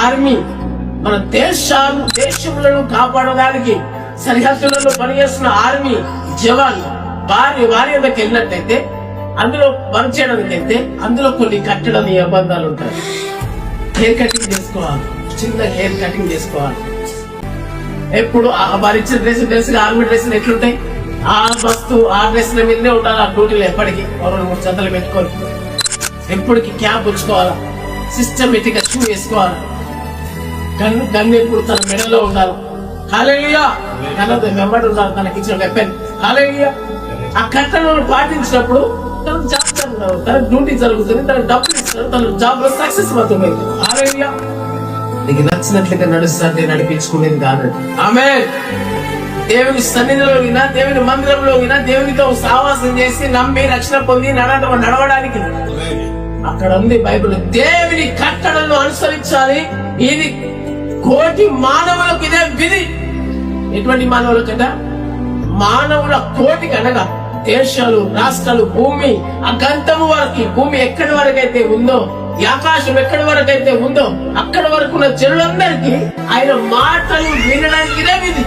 Army మన దేశములను కాపాడడానికి సరిహద్దులలో పనిచేస్తున్న ఆర్మీ జవాన్ వారి దగ్గరికి వెళ్ళినట్టయితే, అందులో వర్క్ చేయడానికి వెళ్తే అందులో కొన్ని కట్టడ నిబంధనలు ఉంటాయి. హెయిర్ కటింగ్ చేసుకోవాలి, చిన్న హెయిర్ కటింగ్ చేసుకోవాలి. ఎప్పుడు వారు ఇచ్చిన డ్రెస్ ఆర్మీ డ్రెస్సులు ఎట్లుంటాయి, ఆ డ్రెస్ల మీదనే ఉండాలి. ఆ డ్యూటీలో ఎప్పటికీ 2-3 జతలు పెట్టుకోవాలి. ఎప్పటికి క్యాప్ ఉంచుకోవాలా, సిస్టమేటిక్ గా షూ వేసుకోవాలి. గన్ను ఎప్పుడు తన మెడలో ఉండాలి. హల్లెలూయా. వెంబడి ఉండాలి తనకి ఇచ్చిన వెపన్. హల్లెలూయా. ఆ కట్టలను పాటించినప్పుడు తన డ్యూటీ జరుగుతుంది, తన డబ్బులు ఇస్తారు, తన జాబ్ లో సక్సెస్ అవుతుంది. హల్లెలూయా. నీకు నచ్చినట్లుగా నడుస్తుంటే నడిపించుకునేది కాదండి. ఆమేన్. దేవుని సన్నిధిలో వినా, దేవుని మందిరంలో వినా, దేవునితో సావాసం చేసి నమ్మి రక్షణ పొంది నడవడానికి అక్కడ ఉంది బైబిల్. దేవుని కట్టడలను అనుసరించాలి. ఇది కోటి మానవులకు ఇదే విధి. ఎటువంటి మానవులకట? మానవుల కోటి కనగా దేశాలు, రాష్ట్రాలు, భూమి అగంతము వరకు, భూమి ఎక్కడి వరకైతే ఉందో, ఈ ఆకాశం ఎక్కడి వరకైతే ఉందో అక్కడి వరకు ఉన్న జనులందరికీ ఆయన మాటలు వినడానికి ఇదే విధి.